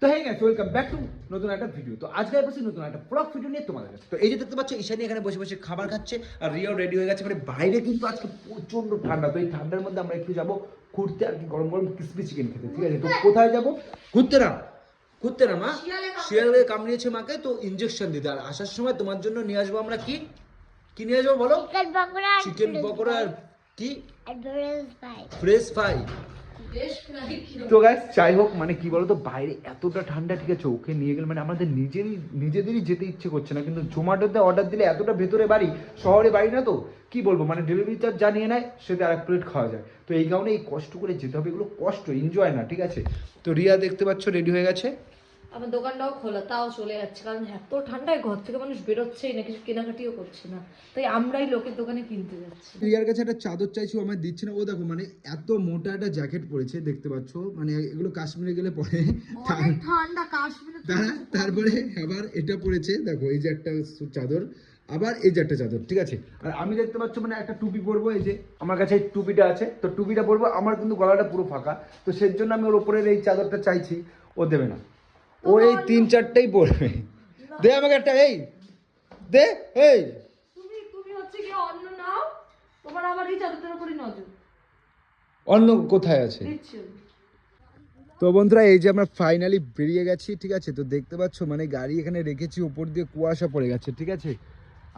তো hey guys, welcome back to নতুন একটা ভিডিও। তো আজকে বসে নতুন একটা ব্লগ ভিডিও নিয়ে তোমাদের কাছে। তো এই যে দেখতে পাচ্ছ, ঈশানী এখানে বসে বসে খাবার খাচ্ছে আর রিয়াও রেডি হয়ে গেছে। মানে বাইরে কিন্তু আজকে প্রচন্ড ঠান্ডা। তো এই ঠান্ডার মধ্যে আমরা একটু যাবো ঘুরতে আর কি, গরম গরম ক্রিসপি চিকেন খেতে। ঠিক আছে, তো কোথায় যাবো? ঘুরতে না, ঘুরতে না মা, শিয়ালে কামড়িয়েছে মাকে, তো ইনজেকশন দিতে। আর আসার সময় তোমার জন্য নিয়ে আসবো আমরা কি কি নিয়ে আসবো বলো? চিকেন পকোড়া আর কি ফ্রেশ ফ্রাই। তো গাইস যাই হোক, মানে কি বলতো, বাইরে এতটা ঠান্ডা, ঠিক আছে, ওকে নিয়ে গেলে মানে আমাদের নিজেদেরই যেতে ইচ্ছে করছে না। কিন্তু জোম্যাটোতে অর্ডার দিলে এতটা ভেতরে বাড়ি, শহরে বাড়ি না, তো কি বলবো, মানে ডেলিভারি চার্জ জানিয়ে নেয়, সেটা আর এক প্লেট খাওয়া যায়। তো এই কারণে এই কষ্ট করে যেতে হবে, এগুলো কষ্ট, এনজয় না, ঠিক আছে। তো রিয়া দেখতে পাচ্ছ রেডি হয়ে গেছে। আমার দোকানটাও খোলা, তাও চলে যাচ্ছে, কারণ এত ঠান্ডায় ঘর থেকে মানুষ বেরোচ্ছেই না, কিছু কেনাকাটিও করছে না, তাই আমরাই লোকের দোকানে কিনতে যাচ্ছি। রিয়ার কাছে একটা চাদর চাইছি, ও আমায় দিচ্ছে না। ও দেখো মানে এত মোটা একটা জ্যাকেট পরেছে, দেখতে পাচ্ছ, মানে এগুলো কাশ্মীরে গেলে পরে ঠান্ডা কাশ্মীরে। তারপরে আবার এটা পরেছে, দেখো এই যে একটা চাদর, আবার এই যে একটা চাদর, ঠিক আছে। আর আমি দেখতে পাচ্ছ মানে একটা টুপি পরবো, এই যে আমার কাছে এই টুপিটা আছে, তো টুপিটা পরবো। আমার কিন্তু গলাটা পুরো ফাঁকা, তো সেই জন্য আমি ওর উপরের এই চাদরটা চাইছি, ও দেবে না। ও এই 3-4টাই পরবে। দে আমাকে একটা, এই দে, এই তুমি হচ্ছে কি অন্য নাও, তোমার আবার এই চাদরটার উপরই নজর অন্য কোথায় আছে। দিচ্ছি। তো বন্ধুরা, এই যে আমরা ফাইনালি বেরিয়ে গেছি, ঠিক আছে। তো দেখতে পাচ্ছ মানে গাড়ি এখানে রেখেছি, উপর দিয়ে কুয়াশা পড়ে গেছে, ঠিক আছে।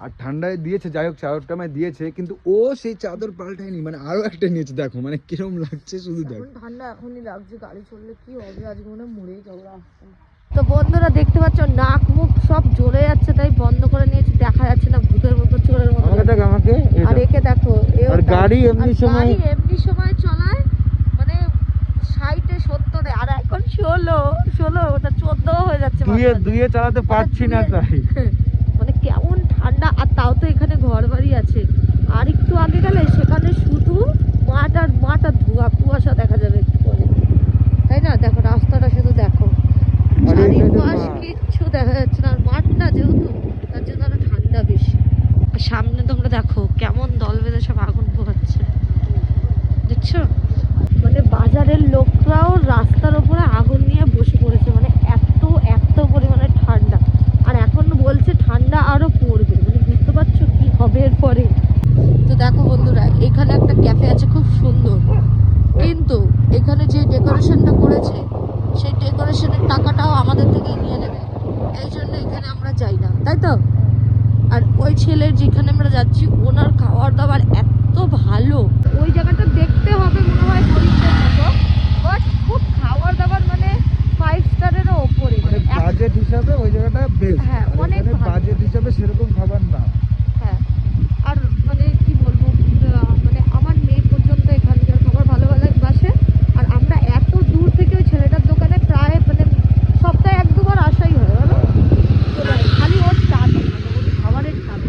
আর ঠান্ডায় দিয়েছে, যাই হোক চাদরটা আমায় দিয়েছে, কিন্তু ও সেই চাদর পাল্টায়নি, মানে আরো একটা নিয়েছে। দেখো মানে কিরম লাগছে, শুধু দেখো। ঠান্ডা এখনই লাগছে, গাড়ি চললে কি হবে, আজকে মনে মরেই যাবো রাস্তায়। তো বন্ধুরা দেখতে পাচ্ছ, নাক মুখ সব জ্বলে যাচ্ছে, তাই বন্ধ করে নিয়েছি, দেখা যাচ্ছে না, ভূতের মতো চোরের মতো। আমাকে আর একে দেখো, আর গাড়ি এমনি সময় চলায় মানে 60-70, আর এখন 16 ওটা 14 হয়ে যাচ্ছে। দুয়ে চালাতে পারছি না তাই। মানে কেমন ঠান্ডা, আর তাও তো এখানে ঘর বাড়ি আছে। আর একটু আগে গেলে সেখানে শুধু মাঠ আর ধোঁয়া কুয়াশা দেখা যাবে একটু পরে, তাই না? দেখো রাস্তাটা শুধু দেখো, চারিপাশ কিচ্ছু দেখা যাচ্ছে না। আর মাঠ না যেহেতু, তার জন্য আরো ঠান্ডা বেশি। আর সামনে তোমরা দেখো কেমন দল বেঁধে সব আগুন পোহাচ্ছে, দেখছো? মানে বাজারের লোকরাও রাস্তার উপরে আগুন নিয়ে বসে পড়েছে, মানে এত পরিমাণে ঠান্ডা। আর এখন বলছে ঠান্ডা আরো পড়বে, মানে বুঝতে পারছো কি হবে এরপরে। তো দেখো বন্ধুরা, এখানে একটা ক্যাফে আছে খুব সুন্দর, কিন্তু এখানে যে ডেকোরেশনটা করেছে, সেই ডেকোরেশনের টাকাটাও আমাদের থেকেই নিয়ে নেবে। এই জন্য এখানে আমরা যাই না, তাই তো? আর ওই ছেলের যেখানে আমরা যাচ্ছি, ওনার খাবার দাবার এত ভালো, ওই জায়গাটা দেখতে হবে মনে হয় গরিবদের মতো, বাট খুব খাবার দাবার মানে 5 স্টারেরও ওপরে। মানে বাজেট হিসাবে ওই জায়গাটা বেস্ট। হ্যাঁ, অনেক ভালো। বাজেট হিসাবে সেরকম খাবার না। হ্যাঁ, আর মানে কি বলবো, মানে আমার মেয়ে পর্যন্ত এখানকার খাবার ভালো ভালোবাসে। আর আমরা এত দূর থেকে ওই ছেলেটার দোকানে প্রায় মানে সপ্তাহে 1-2 বার আসাই হয়, বলো? খালি ওর স্বাদ, মানে ওর খাবারের স্বাদ।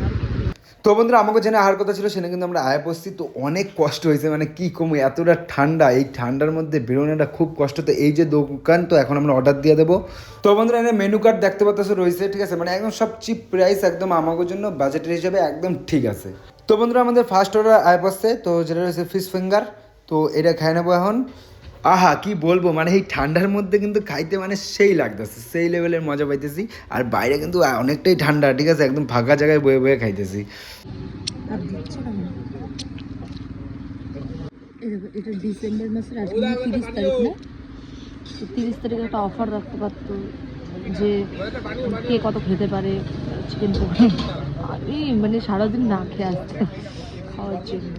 তো বন্ধুরা, আমাকে জেনে আহার কথা ছিল, সেখানে কিন্তু আমরা আয় বসছি। তো অনেক কষ্ট হয়েছে, মানে কি কমে, এতটা ঠান্ডা, এই ঠান্ডার মধ্যে বেরোনোটা খুব কষ্ট। তো এই যে দোকান, তো এখন আমরা অর্ডার দিয়ে দেবো। তো বন্ধুরা, এখানে মেনু কার্ড দেখতে পাচ্ছ রয়েছে, ঠিক আছে, মানে একদম সব চিপ প্রাইস, একদম আমাদের জন্য বাজেটের হিসাবে একদম ঠিক আছে। তো বন্ধুরা, আমাদের ফার্স্ট অর্ডার আয় বসছে, তো যেটা রয়েছে ফিশ ফিঙ্গার। তো এটা খাই নেবো এখন। আহা কি বলবো, মানে এই ঠান্ডার মধ্যে কিন্তু খাইতে মানে সেই লাগতেছে, সেই লেভেলের মজা পাইতেছি। আর বাইরে কিন্তু অনেকটাই ঠান্ডা, ঠিক আছে, একদম ফাঁকা জায়গায় বয়ে বয়ে খাইতেছি। আর দিচ্ছে না। এটা ডিসেম্বর মাসের আজকে 30 তারিখ না? 30 তারিখে একটা অফার রাখতে পারতো যে কে কত খেতে পারে চিকেন পকোড়া। আমি মানে সারাদিন না খেয়ে আসতে খাওয়ার জন্য।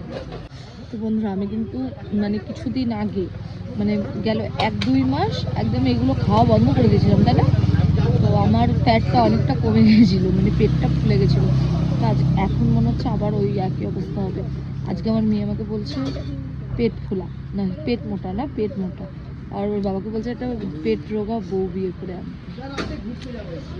তো বন্ধুরা, আমি কিন্তু মানে কিছুদিন আগে, মানে গেল 1-2 মাস একদম এগুলো খাওয়া বন্ধ করে দিয়েছিলাম, তাই না? তো আমার ফ্যাটটা অনেকটা কমে গেছিলো, মানে পেটটা ফুলে গেছিলো। তো আজ এখন মনে হচ্ছে আবার ওই একই অবস্থা হবে। আজকে আমার মেয়ে আমাকে বলছে পেট ফোলা, না পেট মোটা, না পেট মোটা। আর ওর বাবাকে বলছে একটা পেট রোগা বউ বিয়ে করে আন।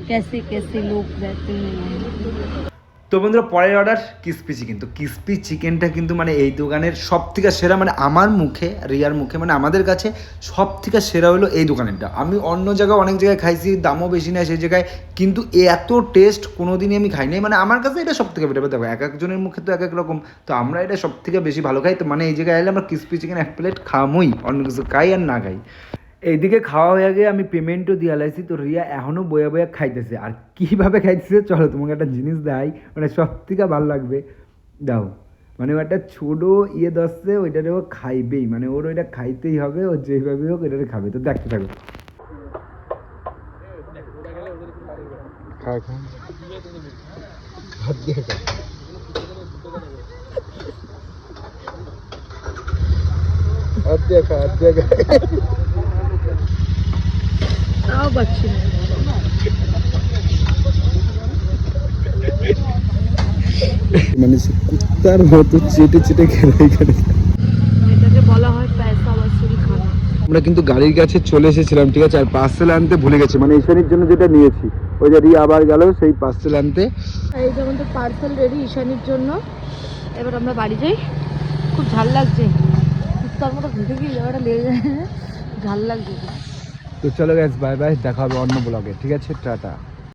कैसे कैसे लोग रहते हैं। তো বন্ধুরা, পরের অর্ডার ক্রিসপি চিকেন। তো ক্রিসপি চিকেনটা কিন্তু মানে এই দোকানের সব থেকে সেরা, মানে আমার মুখে, রিয়ার মুখে, মানে আমাদের কাছে সব থেকে সেরা হলো এই দোকানেরটা। আমি অন্য জায়গায় অনেক জায়গায় খাইছি, দামও বেশি নেয় সেই জায়গায়, কিন্তু এত টেস্ট কোনোদিনই আমি খাইনি। মানে আমার কাছে এটা সব থেকে বেটার। দেখো এক একজনের মুখে তো এক এক রকম, তো আমরা এটা সব থেকে বেশি ভালো খাই। তো মানে এই জায়গায় এলে আমরা ক্রিসপি চিকেন 1 প্লেট খামই, অন্য কিছু খাই আর না খাই। এইদিকে খাওয়া হয়ে গিয়ে আমি পেমেন্টও দিয়ে লাইছি, তো রিয়া এখনও বয়া বয়া খাইতেছে। আর কীভাবে খাইতেছে চলো তোমাকে একটা জিনিস দেয়, মানে সব থেকে ভালো লাগবে। দাও, মানে ও একটা ছোটো ইয়ে দশে ওইটারে ও খাইবেই, মানে ওর ওইটা খাইতেই হবে, ও যেভাবে হোক ওইটারে খাবে। তো দেখতে থাকো। খা খা হাত দিয়ে খা। হাত দিয়ে খা, হাত দিয়ে খা। তাও পাচ্ছি না। মানে কুত্তার মতো চেটে চেটে খেলে এখানে। এটাকে বলা হয় পয়সা ওয়াসুলি খানা। আমরা কিন্তু গাড়ির কাছে চলে এসেছিলাম, ঠিক আছে, আর পার্সেল আনতে ভুলে গেছি, মানে ঈশানীর জন্য যেটা নিয়েছি ওই যে রিয়া আবার গেল সেই পার্সেল আনতে। এই যেমন তো পার্সেল রেডি ঈশানীর জন্য। এবার আমরা বাড়ি যাই। খুব ঝাল লাগছে, কুত্তার মতো ঘুরে গিয়ে জায়গাটা লেগে যায়, ঝাল লাগছে। তো চলো গাইস, বাই বাই, দেখা হবে অন্য ব্লগে, ঠিক আছে, টাটা।